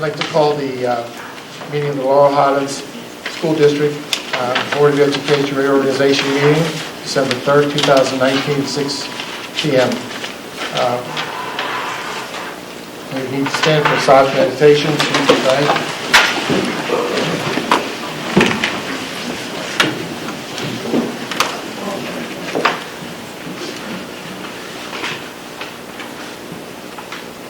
I'd like to call the meeting of the Laurel Highlands School District Board of Education reorganization meeting, December 3rd, 2019, 6 p.m. We need to stand for silent meditation.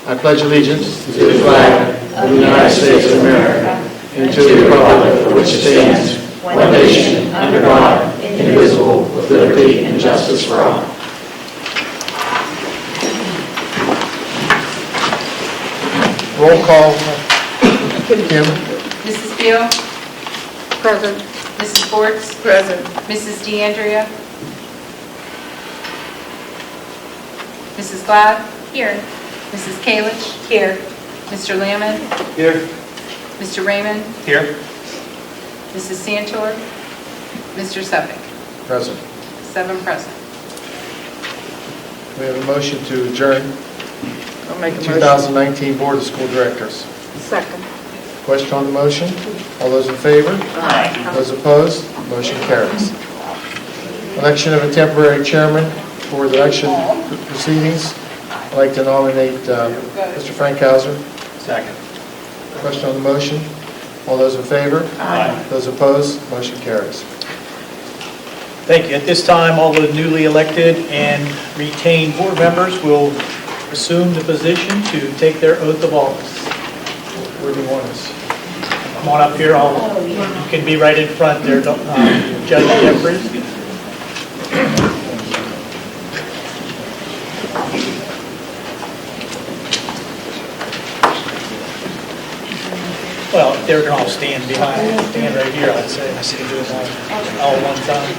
I pledge allegiance to the flag of the United States of America and to the republic for which it stands, one nation, under God, indivisible, with liberty and justice for all. Roll call. Kim. Mrs. Beal? Present. Mrs. Forts? Present. Mrs. DeAndrea? Mrs. Glad? Here. Mrs. Kalich? Here. Mr. Lamon? Here. Mr. Raymond? Here. Mrs. Santor? Mr. Suffolk? Present. 7 present. We have a motion to adjourn I'll make a motion. 2019 Board of School Directors. Second. Question on the motion? All those in favor? Aye. Those opposed? Motion carries. Election of a temporary chairman for the election proceedings. I'd like to nominate Mr. Frankhauser. Second. Question on the motion? All those in favor? Aye. Those opposed? Motion carries. Thank you. At this time, all the newly elected and retained board members will assume the position to take their oath of office. Where do you want us? Come on up here. You can be right in front there, Judge Jeffries. Well, if they're going to all stand right here, I'd say. I say do it all at one time.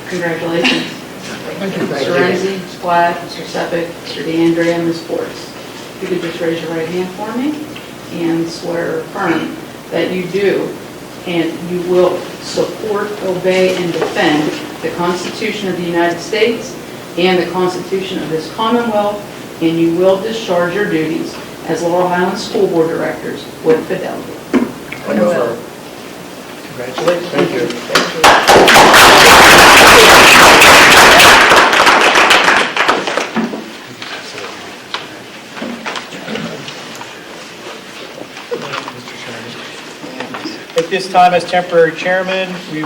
Congratulations. Thank you. Mr. Renzi, Mr. Glad, Mr. Suffolk, Mr. DeAndrea, and Ms. Forts. If you could just raise your right hand for me and swear or affirm that you do and you will support, obey, and defend the Constitution of the United States and the Constitution of this Commonwealth, and you will discharge your duties as Laurel Highlands School Board Directors with fidelity. I will. Congratulations. Thank you. At this time, as temporary chairman, we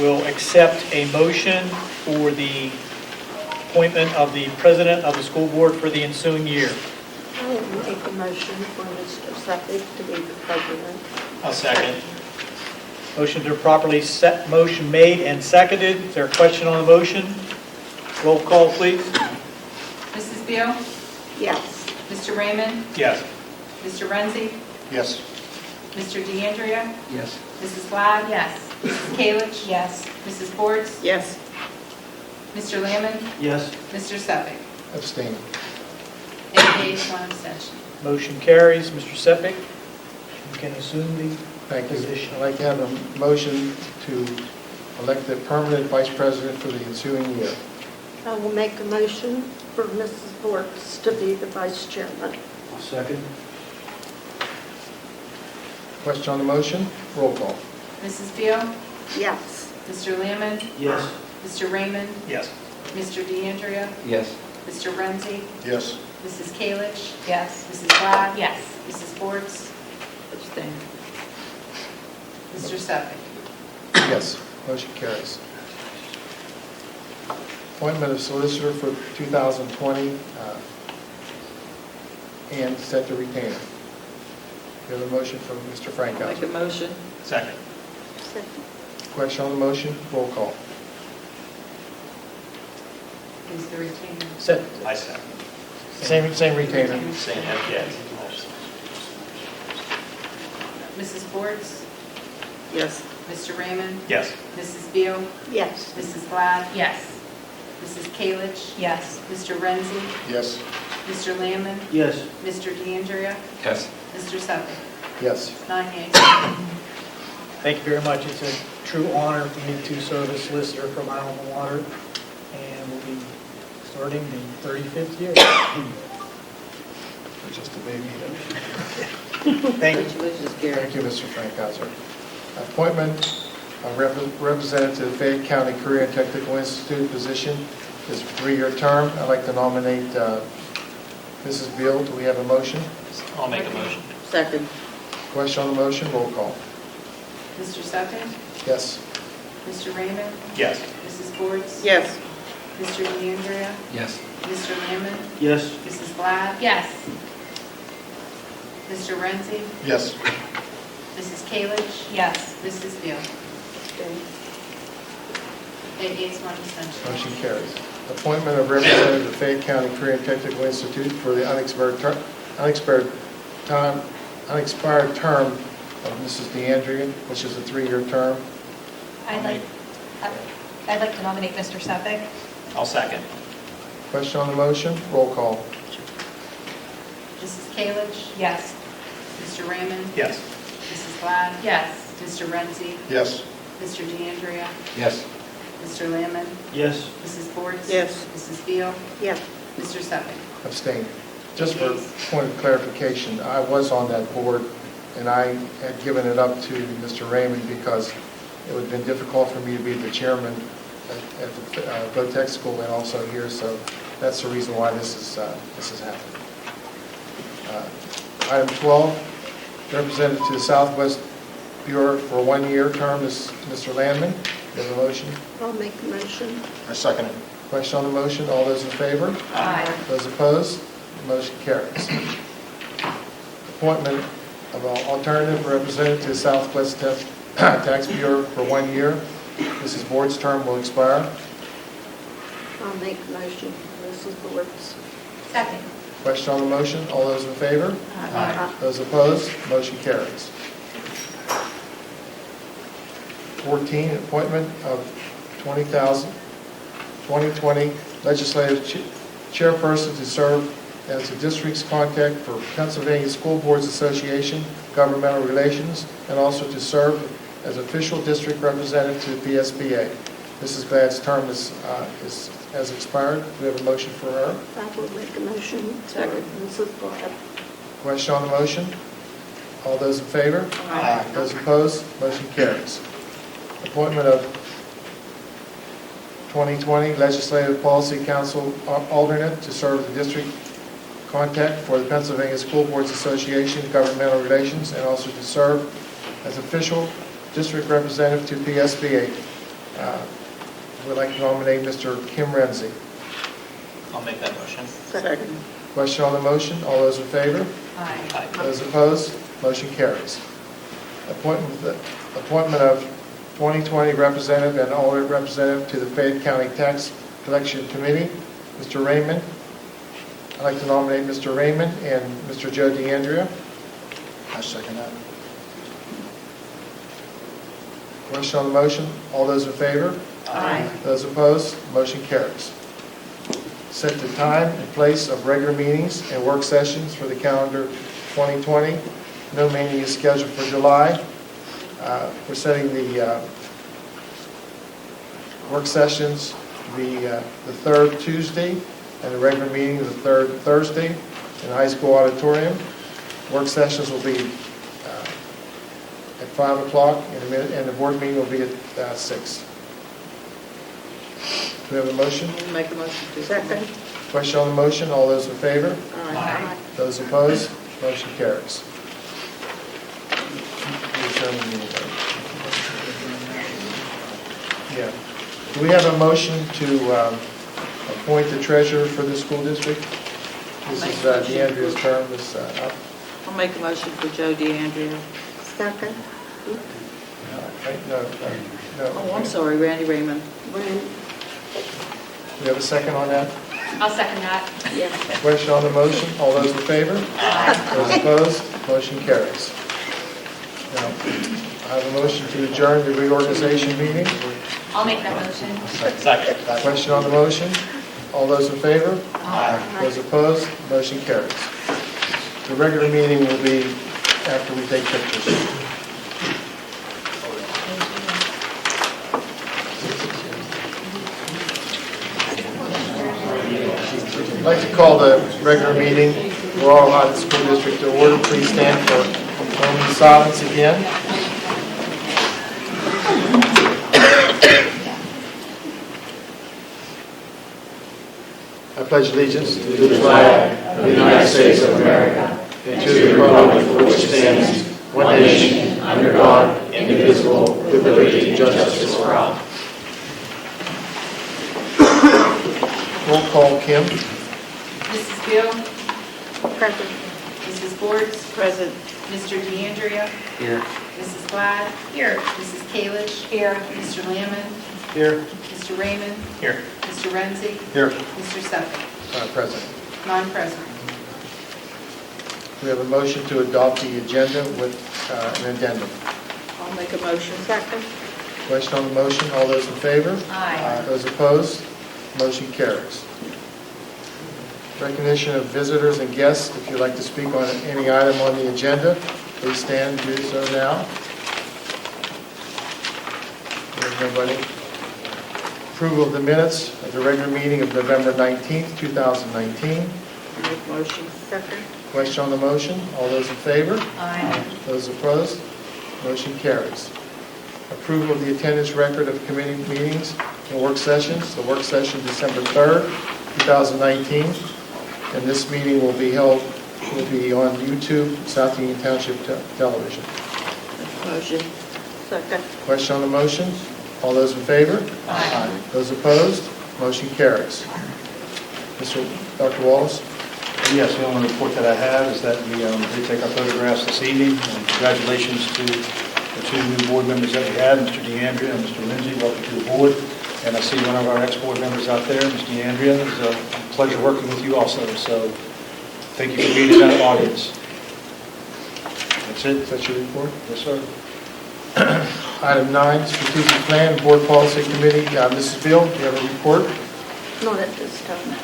will accept a motion for the appointment of the president of the school board for the ensuing year. I will make a motion for Mr. Suffolk to be the president. I'll second. Motion to properly set, motion made and seconded. Is there a question on the motion? Roll call, please. Mrs. Beal? Yes. Mr. Raymond? Yes. Mr. Renzi? Yes. Mr. DeAndrea? Yes. Mrs. Glad? Yes. Mrs. Kalich? Yes. Mrs. Forts? Yes. Mr. Lamon? Yes. Mr. Suffolk? Abstain. 8 yeas, 1 abstention. Motion carries. Mr. Sepik, you can assume the Thank you. position. I'd like to have a motion to elect the permanent vice president for the ensuing year. I will make a motion for Mrs. Borks to be the vice chairman. I'll second. Question on the motion? Roll call. Mrs. Beal? Yes. Mr. Lamon? Yes. Mr. Raymond? Yes. Mr. DeAndrea? Yes. Mr. Renzi? Yes. Mrs. Kalich? Yes. Mrs. Glad? Yes. Mrs. Forts? Abstain. Mr. Suffolk? Yes. Motion carries. Appointment of solicitor for 2020 and set to retainer. We have a motion from Mr. Frankhauser. Make a motion. Second. Second. Question on the motion? Roll call. Who's the retainer? Set. I second. Same retainer. Same, yes. Mrs. Forts? Yes. Mr. Raymond? Yes. Mrs. Beal? Yes. Mrs. Glad? Yes. Mrs. Kalich? Yes. Mr. Renzi? Yes. Mr. Lamon? Yes. Mr. DeAndrea? Yes. Mr. Suffolk? Yes. 9 yeas. Thank you very much. It's a true honor for me to serve as solicitor for my alma mater, and we'll be starting the 35th year. We're just a baby. Thank you. Congratulations, Gary. Thank you, Mr. Frankhauser. Appointment of representative to the Fayette County Career and Technical Institute position is a 3-year term. I'd like to nominate Mrs. Beal. Do we have a motion? I'll make a motion. Second. Question on the motion, roll call. Mr. Sutton? Yes. Mr. Raymond? Yes. Mrs. Bortz? Yes. Mr. DeAndrea? Yes. Mr. Lamon? Yes. Mrs. Glad? Yes. Mr. Renzi? Yes. Mrs. Kalich? Yes. Mrs. Beal? 8 yeas, 1 abstention. Motion carries. Appointment of representative to the Fayette County Career and Technical Institute for the unexpired term of Mrs. DeAndrea, which is a 3-year term. I'd like to nominate Mr. Suffolk. I'll second. Question on the motion, roll call. Mrs. Kalich? Yes. Mr. Raymond? Yes. Mrs. Glad? Yes. Mr. Renzi? Yes. Mr. DeAndrea? Yes. Mr. Lamon? Yes. Mrs. Bortz? Yes. Mrs. Beal? Yes. Mr. Sutton? Abstain. Just for point of clarification, I was on that board, and I had given it up to Mr. Raymond because it would have been difficult for me to be the chairman at the VOTEC school and also here, so that's the reason why this is happening. Item 12, representative to the Southwest Bureau for a 1-year term is Mr. Landman. Do you have a motion? I'll make a motion. I second it. Question on the motion, all those in favor? Aye. Those opposed? Motion carries. Appointment of an alternative representative to the Southwest Tax Bureau for 1 year. Mrs. Board's term will expire. I'll make a motion for Mrs. Bortz. Second. Question on the motion, all those in favor? Aye. Those opposed? Motion carries. 14, appointment of 2020 legislative chairperson to serve as the district's contact for Pennsylvania School Boards Association, governmental relations, and also to serve as official district representative to the PSBA. Mrs. Glad's term has expired. Do we have a motion for her? I will make a motion for Mrs. Glad. Question on the motion? All those in favor? Aye. Those opposed? Motion carries. Appointment of 2020 Legislative Policy Council alternate to serve as the district contact for the Pennsylvania School Boards Association, governmental relations, and also to serve as official district representative to PSBA. We'd like to nominate Mr. Kim Renzi. I'll make that motion. Second. Question on the motion? All those in favor? Aye. Those opposed? Motion carries. Appointment of 2020 representative and alternate representative to the Fayette County Tax Collection Committee, Mr. Raymond. I'd like to nominate Mr. Raymond and Mr. Joe DeAndrea. I second that. Question on the motion? All those in favor? Aye. Those opposed? Motion carries. Set the time and place of regular meetings and work sessions for the calendar 2020. No meeting is scheduled for July. We're setting the work sessions the third Tuesday and the regular meeting the third Thursday in the high school auditorium. Work sessions will be at 5 o'clock and the board meeting will be at 6. Do we have a motion? Make a motion to Second. Question on the motion, all those in favor? Aye. Those opposed? Motion carries. Yeah. Do we have a motion to appoint the treasurer for the school district? Mrs. DeAndrea's term is up. I'll make a motion for Joe DeAndrea. Second. No. Oh, I'm sorry, Randy Raymond. When, Do we have a second on that? I'll second that. yes. Question on the motion, all those in favor? Those opposed? Motion carries. Now, I have a motion to adjourn the reorganization meeting. I'll make that motion. Second. Question on the motion, all those in favor? Aye. Those opposed? Motion carries. The regular meeting will be after we take pictures. I'd like to call the regular meeting, Laurel Highlands School District to order. Please stand for a moment of silence again. I pledge allegiance to To the flag of the United States of America and to the republic for which it stands, one nation, under God, indivisible, with liberty and justice for all. roll call. Kim? Mrs. Beal? Present. Mrs. Schwartz? Present. Mr. DeAndrea? Here. Mrs. Glad? Here. Mrs. Kalish? Here. Mr. Lamon? Here. Mr. Raymond? Here. Mr. Renzi? Here. Mr. Sefferich? Present. Non-present. We have a motion to adopt the agenda with an addendum. I'll make a motion. Second. Question on the motion, all those in favor? Aye. Those opposed? Motion carries. Recognition of visitors and guests. If you'd like to speak on any item on the agenda, please stand and do so now. There's nobody. Approval of the minutes of the regular meeting of November 19th, 2019. I'll make a motion. Second. Question on the motion, all those in favor? Aye. Those opposed? Motion carries. Approval of the attendance record of committee meetings and work sessions. The work session December 3rd, 2019, and this meeting will be on YouTube, South Union Township Television. Motion. Second. Question on the motion? All those in favor? Aye. Those opposed? Motion carries. Dr. Wallace? Yes, the only report that I have is that we did take our photographs this evening, and congratulations to the two new board members that we had, Mr. DeAndrea and Mr. Lindsay. Welcome to the board. And I see one of our ex-board members out there, Mr. DeAndrea. It was a pleasure working with you also, so thank you for being in that audience. That's it. Is that your report? Yes, sir. Item 9, Strategic Plan, Board Policy Committee. Mrs. Beal, do you have a report? Not at this time.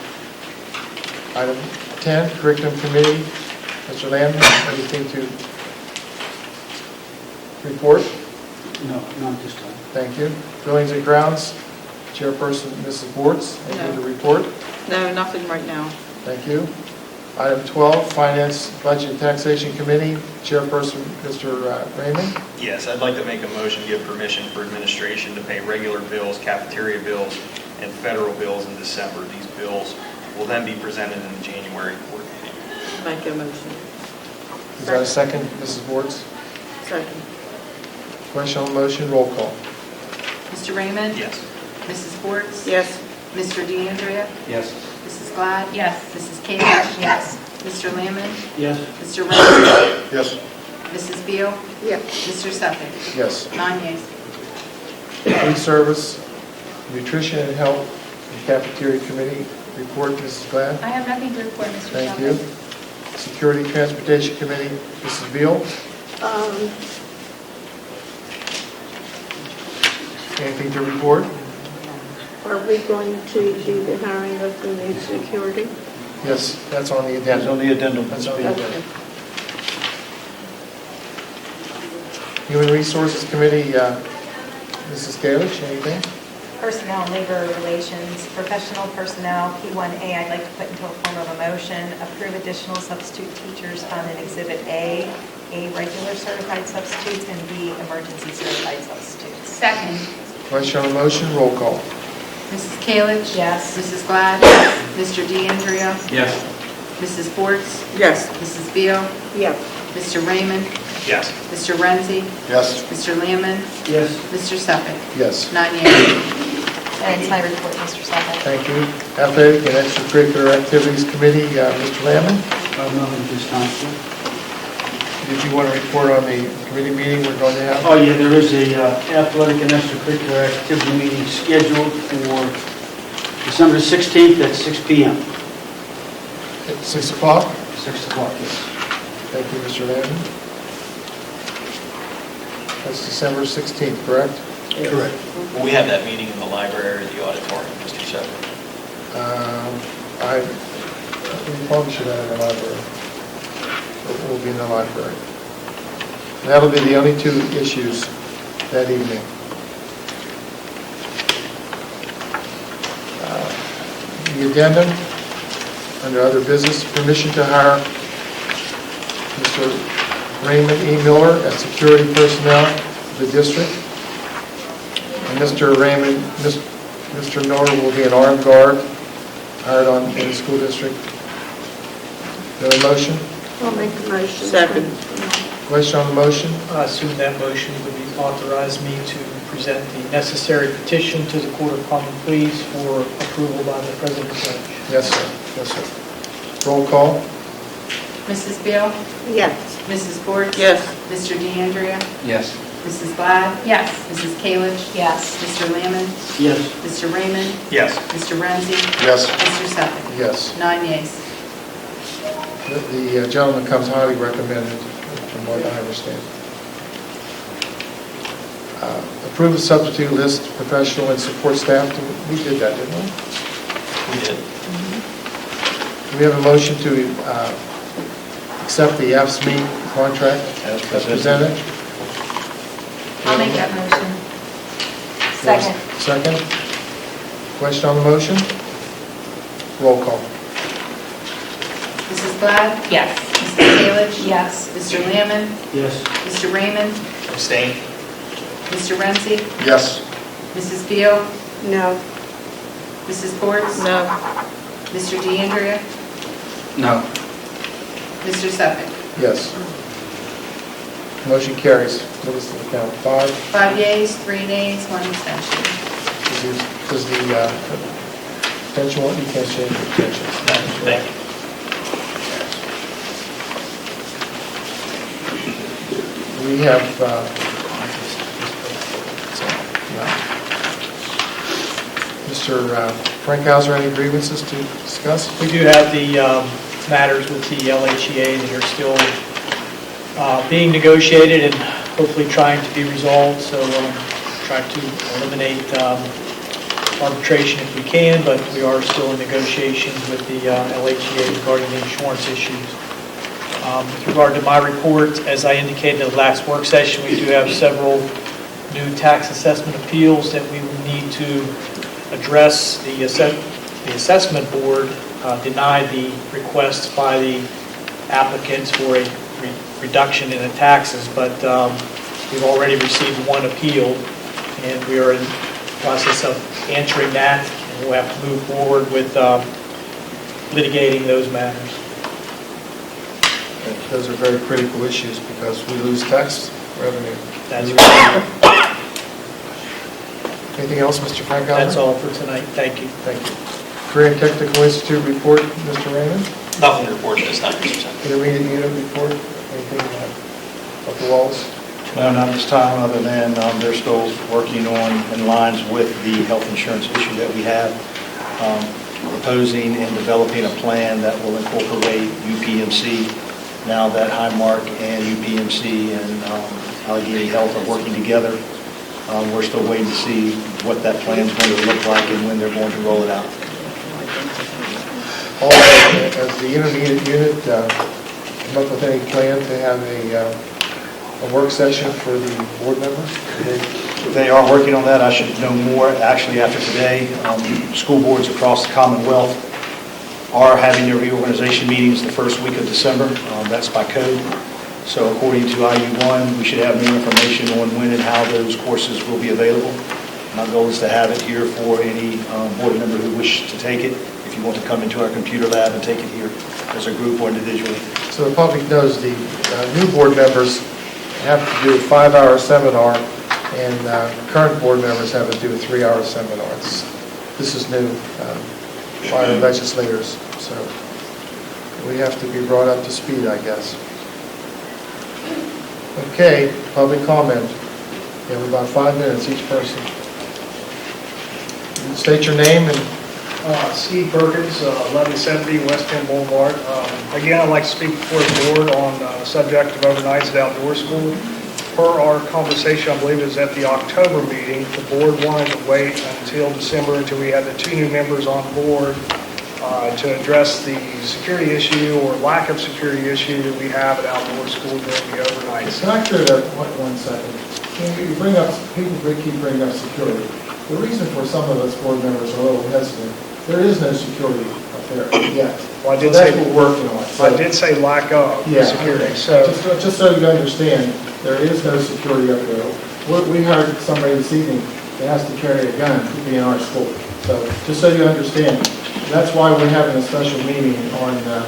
Item 10, Curriculum Committee. Mr. Landman, anything to report? No, not this time. Thank you. Buildings and Grounds, Chairperson Mrs. Bortz, anything to report? No, nothing right now. Thank you. Item 12, Finance, Budget and Taxation Committee, Chairperson Mr. Raymond. Yes, I'd like to make a motion to give permission for administration to pay regular bills, cafeteria bills, and federal bills in December. These bills will then be presented in the January board meeting. Make a motion. Is that a second, Mrs. Bortz? Second. Question on the motion, roll call. Mr. Raymond? Yes. Mrs. Schwartz? Yes. Mr. DeAndrea? Yes. Mrs. Glad? Yes. Mrs. Kalish? Yes. Mr. Lamon? Yes. Mr. Renzi? Yes. Mrs. Beal? Yes. Mr. Sefferich? Yes. 9 yeas. Food Service, Nutrition and Health, and Cafeteria Committee report, Mrs. Glad. I have nothing to report, Mr. Thank Chairman. you. Security Transportation Committee, Mrs. Beal. Anything to report? Are we going to do the hiring of the new security? Yes, that's on the That's addendum. on the addendum. That's on the Okay. addendum. Human Resources Committee, Mrs. Kalish, anything? Personnel and Labor Relations, Professional Personnel, P1A, I'd like to put into a form of a motion, approve additional substitute teachers found in Exhibit A, regular certified substitutes, and B, emergency certified substitutes. Second. Question on the motion, roll call. Mrs. Kalish? Yes. Mrs. Glad? Mr. DeAndrea? Yes. Mrs. Schwartz? Yes. Mrs. Beal? Yes. Mr. Raymond? Yes. Mr. Renzi? Yes. Mr. Lamon? Yes. Mr. Sefferich? Yes. 9 yeas. And it's my report, Mr. Sefferich. Thank you. Athletic and Extracurricular Activities Committee, Mr. Lamon. Nothing this time, sir. Did you want to report on the committee meeting we're going to have? Oh, yeah, there is a athletic and extracurricular activity meeting scheduled for December 16th at 6 p.m. At 6 o'clock? 6 o'clock, yes. Thank you, Mr. Landon. That's December 16th, correct? Correct. Will we have that meeting in the library or the auditorium, Mr. Sefferich? We probably should have it in the library. It will be in the library. And that'll be the only two issues that evening. The addendum, Under other business, permission to hire Mr. Raymond E. Miller as security personnel of the district. And Mr. Miller will be an armed guard hired in the school district. Do I have a motion? I'll make a motion. Second. Question on the motion? I assume that motion would be authorize me to present the necessary petition to the Court of Common Pleas for approval by the President Judge. Yes, sir. Yes, sir. Roll call? Mrs. Beal? Yes. Mrs. Bortz? Yes. Mr. DeAndrea? Yes. Mrs. Glad? Yes. Mrs. Kalish? Yes. Mr. Lamon? Yes. Mr. Raymond? Yes. Mr. Renzi? Yes. Mr. Suffolk? Yes. 9 yeas. The gentleman comes highly recommended, from what I understand. Approve the substitute list, professional and support staff. We did that, didn't we? We did. We have a motion to accept the AFSCME contract as presented. I'll make that motion. Second. Second. Question on the motion? Roll call. Mrs. Glad? Yes. Mrs. Kalish? Yes. Mr. Lamon? Yes. Mr. Raymond? Abstain? Mr. Renzi? Yes. Mrs. Beal? No. Mrs. Bortz? No. Mr. DeAndrea? No. Mr. Suffolk? Yes. Motion carries. What is the count? 5? 5 yeas, 3 nays, 1 abstention. Does the abstention one? You can't change the abstention. Thank you. We have, Mr. Frank Hauser, any grievances to discuss? We do have the matters with the LHEA that are still being negotiated and hopefully trying to be resolved, so try to eliminate arbitration if we can, but we are still in negotiations with the LHEA regarding the insurance issues. With regard to my report, as I indicated in the last work session, we do have several new tax assessment appeals that we will need to address. The assessment board denied the request by the applicants for a reduction in the taxes, but we've already received one appeal, and we are in the process of answering that, and we'll have to move forward with litigating those matters. Those are very critical issues because we lose tax revenue. That's right. Anything else, Mr. Frank Hauser? That's all for tonight. Thank you. Thank you. Career and Technical Institute report, Mr. Raymond? Nothing to report this time, Mr. President. Intermediate unit report, anything, Dr. Wallace? No, not this time, other than they're still working in lines with the health insurance issue that we have, proposing and developing a plan that will incorporate UPMC. Now that Highmark and UPMC and Allegheny Health are working together, we're still waiting to see what that plan is going to look like and when they're going to roll it out. Also, as the intermediate unit, come up with any plan to have a work session for the board members? They are working on that. I should know more actually after today. School boards across the Commonwealth are having their reorganization meetings the first week of December. That's by code. So according to IU1, we should have more information on when and how those courses will be available. My goal is to have it here for any board member who wishes to take it. If you want to come into our computer lab and take it here as a group or individually. So the public knows the new board members have to do a 5-hour seminar, and current board members have to do a 3-hour seminar. This is new by the legislators, so we have to be brought up to speed, I guess. Okay, public comment. You have about 5 minutes each person. State your name and Steve Perkins, 1170 West Penn Boulevard. Again, I'd like to speak before the board on the subject of overnights at outdoor school. Per our conversation, I believe it was at the October meeting, the board wanted to wait until December until we had the 2 new members on board to address the security issue or lack of security issue that we have at outdoor school during the overnights. Can I clear that 1 second? You bring up, people keep bringing up security. The reason for some of us board members are a little hesitant, there is no security up there yet. Well, I So did that's say- what we're working on. I did say lack of Yeah. security, so, Just so you understand, there is no security up there. We hired somebody this evening that has to carry a gun to be in our school. So just so you understand, that's why we're having a special meeting on the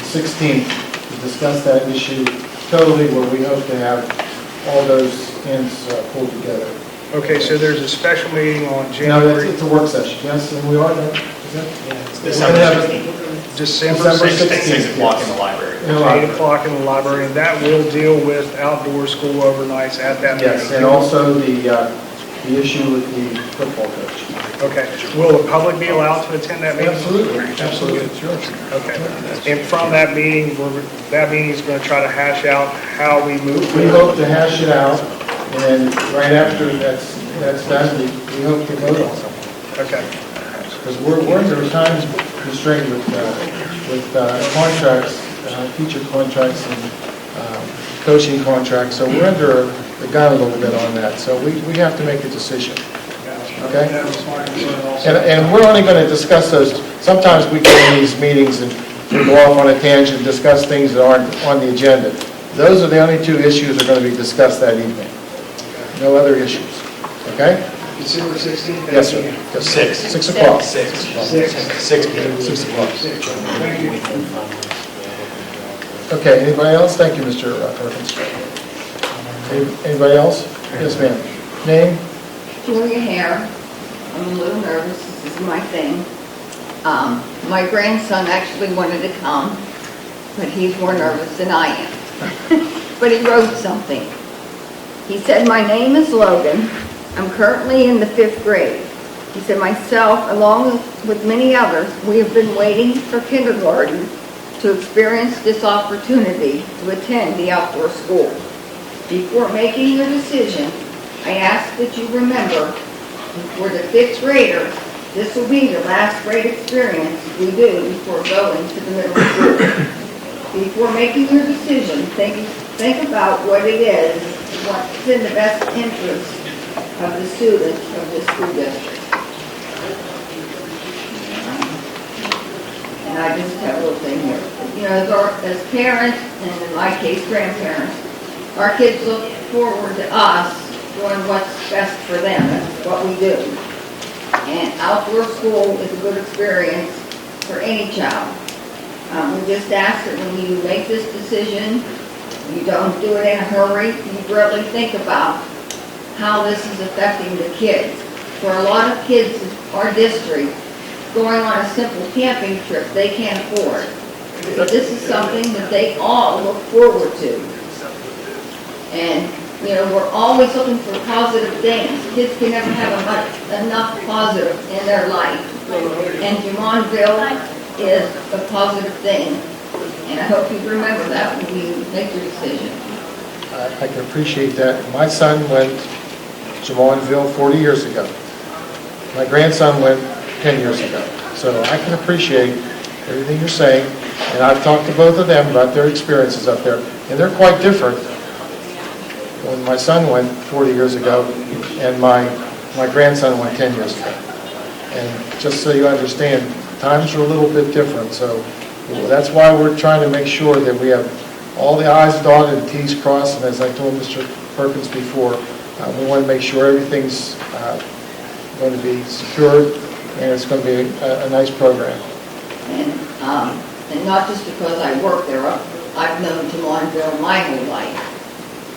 16th to discuss that issue totally, where we hope to have all those ends pulled together. okay, so there's a special meeting on No, January, it's a work session, yes, and we are, is that? It's We're December gonna have 16th. December December 16th, 6 o'clock in the library. In the library. 8 o'clock in the library, and that will deal with outdoor school overnights at that meeting. Yes, and also the issue with the football coach. Okay, will the public be allowed to attend that meeting? Absolutely, sure. Okay, and from that meeting, that meeting is going to try to hash out how we move We forward. hope to hash it out, and then right after that's done, we hope to vote on it. Okay, Because we're under a time constraint with contracts, teacher contracts and coaching contracts, so we're under the gun a little bit on that, so we have to make a decision. Okay? That was my concern also. And we're only going to discuss those, sometimes we go in these meetings and we go off on a tangent, discuss things that aren't on the agenda. Those are the only two issues that are going to be discussed that evening. No other issues. Okay? December 16th? Yes, sir. Just 6 o'clock. 6 p.m. 6 o'clock. Thank you. Okay, anybody else? Thank you, Mr. Perkins. Anybody else? Yes, ma'am. Name? Julia Hare. I'm a little nervous. This is my thing. My grandson actually wanted to come, but he's more nervous than I am. But he wrote something. He said, "My name is Logan. I'm currently in the 5th grade." He said, "Myself, along with many others, we have been waiting for kindergarten to experience this opportunity to attend the outdoor school. Before making your decision, I ask that you remember, for the 5th graders, this will be the last great experience we do before going to the middle school. Before making your decision, think about what it is, what's in the best interest of the students of this school district." And I just have a little thing here. You know, as parents, and in my case, grandparents, our kids look forward to us doing what's best for them. That's what we do. And outdoor school is a good experience for any child. We just ask that when you make this decision, you don't do it in a hurry. You really think about how this is affecting the kids. For a lot of kids in our district, going on a simple camping trip they can't afford. But this is something that they all look forward to. And, you know, we're always looking for positive things. Kids can never have enough positive in their life. And Jumonville is a positive thing. And I hope you remember that when you make your decision. I can appreciate that. My son went to Jamonville 40 years ago. My grandson went 10 years ago. So I can appreciate everything you're saying, and I've talked to both of them about their experiences up there, and they're quite different. When my son went 40 years ago, and my grandson went 10 years ago. And just so you understand, times are a little bit different, so that's why we're trying to make sure that we have all the I's dotted and T's crossed, and as I told Mr. Perkins before, we want to make sure everything's going to be secured, and it's going to be a nice program. And not just because I work there, I've known Jamonville my whole life.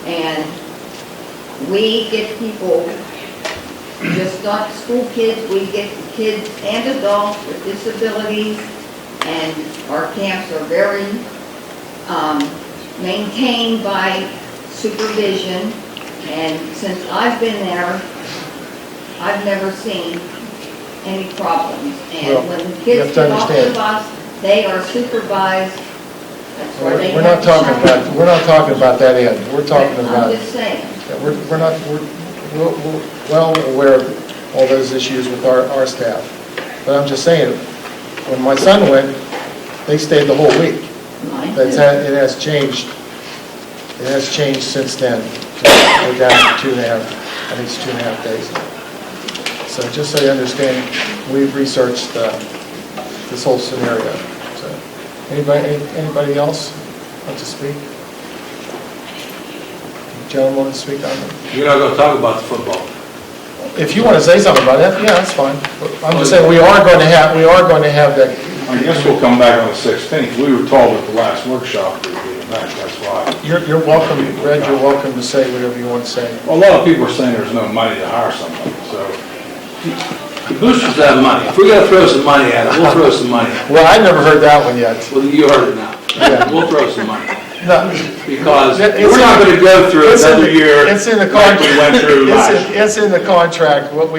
And we get people, just not school kids, we get kids and adults with disabilities, and our camps are very maintained by supervision. And since I've been there, I've never seen any problems. And when the kids get off the bus, they are supervised. That's where they We're have not to talking shine. about, we're not talking about that end. We're talking about, I'm just saying. we're well aware of all those issues with our staff. But I'm just saying, when my son went, they stayed the whole week. It has changed. It has changed since then. We're down to 2.5, I think it's 2.5 days. So just so you understand, we've researched this whole scenario. So, anybody else want to speak? Gentlemen want to speak on it? You're not going to talk about the football. If you want to say something about it, yeah, that's fine. I'm just saying we are going to have that. I guess we'll come back on the 16th. We were told at the last workshop there would be an event, that's why. You're welcome, Red, you're welcome to say whatever you want to say. Well, a lot of people are saying there's no money to hire somebody, so. The boosters have money. If we got to throw some money at it, we'll throw some money. Well, I never heard that one yet. Well, you heard it now. Yeah. We'll throw some money. No. Because we're not going to go through another year It's in the like we went through last year. It's in the contract, what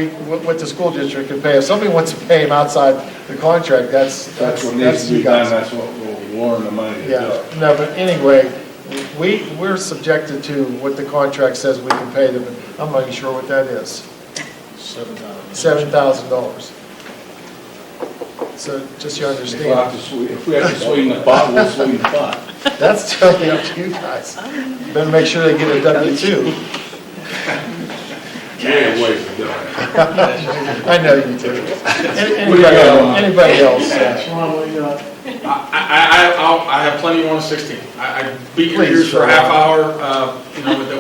the school district can pay. If somebody wants to pay him outside the contract, that's What needs to you be done, guys. that's what we'll warn the money to do. Yeah, no, but anyway, we're subjected to what the contract says we can pay them. I'm not even sure what that is. $7,000. So just you understand. If we have to sweeten the pot, we'll sweeten the pot. That's totally up to you guys. Better make sure they get a W-2. Yeah, ways to do it. I know you do. Anybody else? I have plenty on the 16th. I beat your Please, ears for a half hour,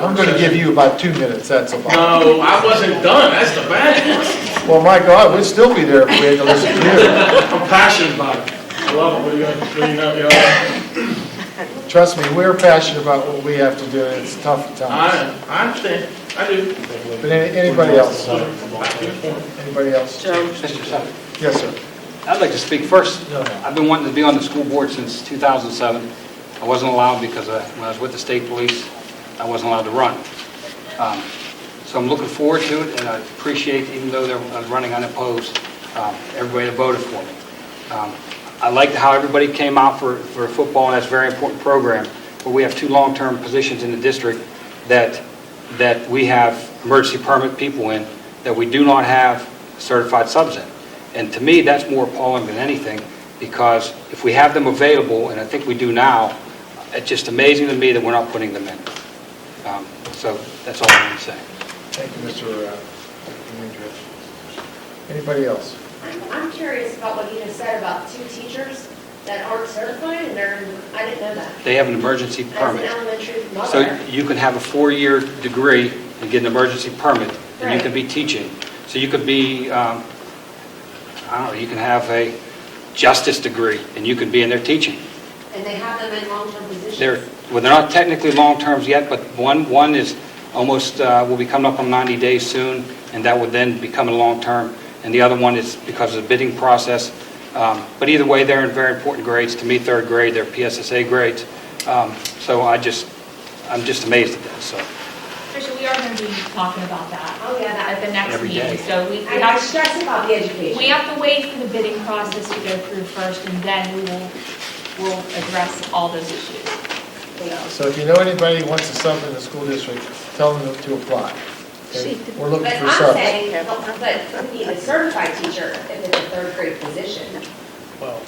I'm going to give you about 2 minutes, that's about. No, I wasn't done, that's the bad part. Well, my God, we'd still be there if we had to listen to you. I'm passionate about it. I love it. What do you know? Trust me, we're passionate about what we have to do, and it's tough at times. I understand, I do. But anybody else? Anybody else? Joe? Yes, sir. I'd like to speak first. I've been wanting to be on the school board since 2007. I wasn't allowed because when I was with the state police, I wasn't allowed to run. So I'm looking forward to it, and I appreciate, even though I was running unopposed, everybody that voted for me. I liked how everybody came out for football, and that's a very important program. But we have 2 long-term positions in the district that we have emergency permit people in that we do not have certified subs in. And to me, that's more appalling than anything, because if we have them available, and I think we do now, it's just amazing to me that we're not putting them in. So that's all I want to say. Thank you, Mr. Windriff. Anybody else? I'm curious about what you just said about 2 teachers that aren't certified, and I didn't know that. They have an emergency As permit. an elementary mother. So you can have a 4-year degree and get an emergency permit, and you Right. can be teaching. So you could be, I don't know, you can have a justice degree, and you could be in there teaching. And they have them in long-term positions. They're not technically long-terms yet, but one is almost, will be coming up on 90 days soon, and that would then become a long-term. And the other one is because of the bidding process. But either way, they're in very important grades. To me, 3rd grade, they're PSSA grades. So I'm just amazed at that. So Tricia, we are going to be talking about that. Oh, yeah, At the next Every meeting. day. So we I have stress about the education. We have to wait for the bidding process to go through first, and then we'll address all those issues. So if you know anybody who wants to sub in the school district, tell them to apply. Okay? We're looking But for I'm subs. saying, but we need a certified teacher if it's a 3rd grade position. Well,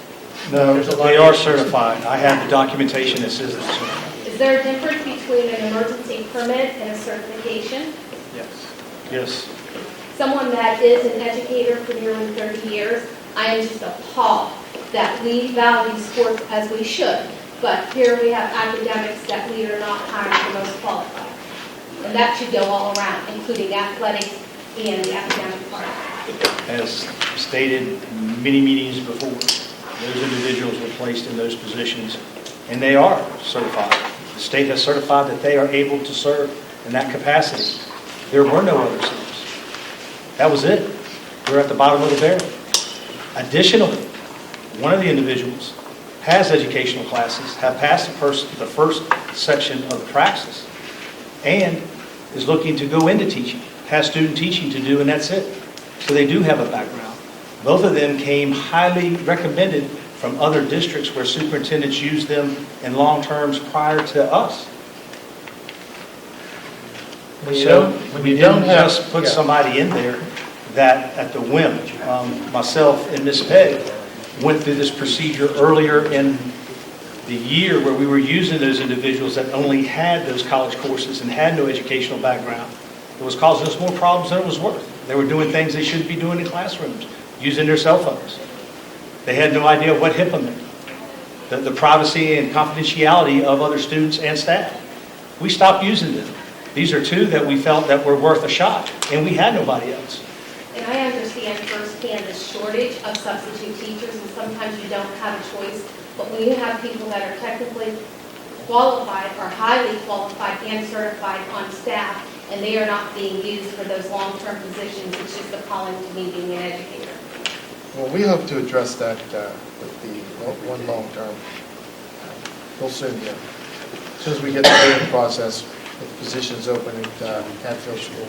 No, they are certified. I have the documentation that says they're certified. Is there a difference between an emergency permit and a certification? Yes. Yes. Someone that is an educator for nearly 30 years, I am just appalled that we value sports as we should, but here we have academics that we are not hiring the most qualified. And that should go all around, including athletics and the academic part. As stated in many meetings before, those individuals were placed in those positions, and they are certified. The state has certified that they are able to serve in that capacity. There were no other subs. That was it. We're at the bottom of the barrel. Additionally, one of the individuals has educational classes, have passed the first section of the praxis, and is looking to go into teaching, has student teaching to do, and that's it. So they do have a background. Both of them came highly recommended from other districts where superintendents used them in long terms prior to us. When you So don't- when we you didn't don't have- just put yeah. somebody in there that at the whim. Myself and Ms. Pegg went through this procedure earlier in the year where we were using those individuals that only had those college courses and had no educational background. It was causing us more problems than it was worth. They were doing things they shouldn't be doing in classrooms, using their cell phones. They had no idea what HIPAA meant, the privacy and confidentiality of other students and staff. We stopped using them. These are two that we felt that were worth a shot, and we had nobody else. And I understand firsthand the shortage of substitute teachers, and sometimes you don't have a choice. But when you have people that are technically qualified or highly qualified and certified on staff, and they are not being used for those long-term positions, it's just a calling to me being an educator. Well, we hope to address that with the one long-term. We'll soon get. As soon as we get the bidding process, with positions open at Hatfield School.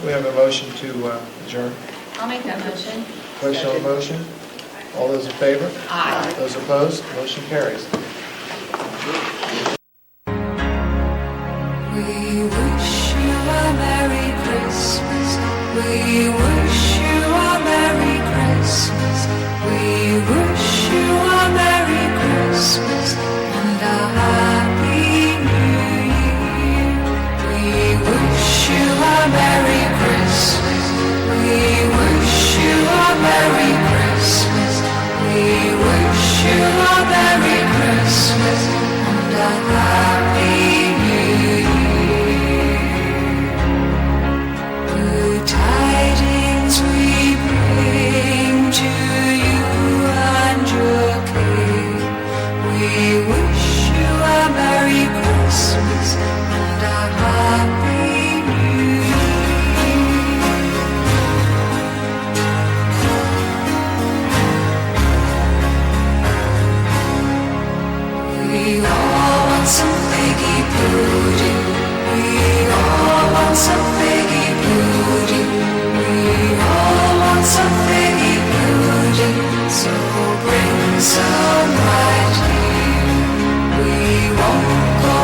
We have a motion to adjourn. I'll make that motion. Question on the motion? All those in favor? Aye. Those opposed? Motion carries. We wish you a Merry Christmas. We wish you a Merry Christmas. We wish you a Merry Christmas and a Happy New Year. We wish you a Merry Christmas. We wish you a Merry Christmas. We wish you a Merry Christmas and a Happy New Year. Good tidings we bring to you and your king. We wish you a Merry Christmas and a Happy New Year. We all want some figgy pudding. We all want some figgy pudding. We all want some figgy pudding. So bring some right here. We won't go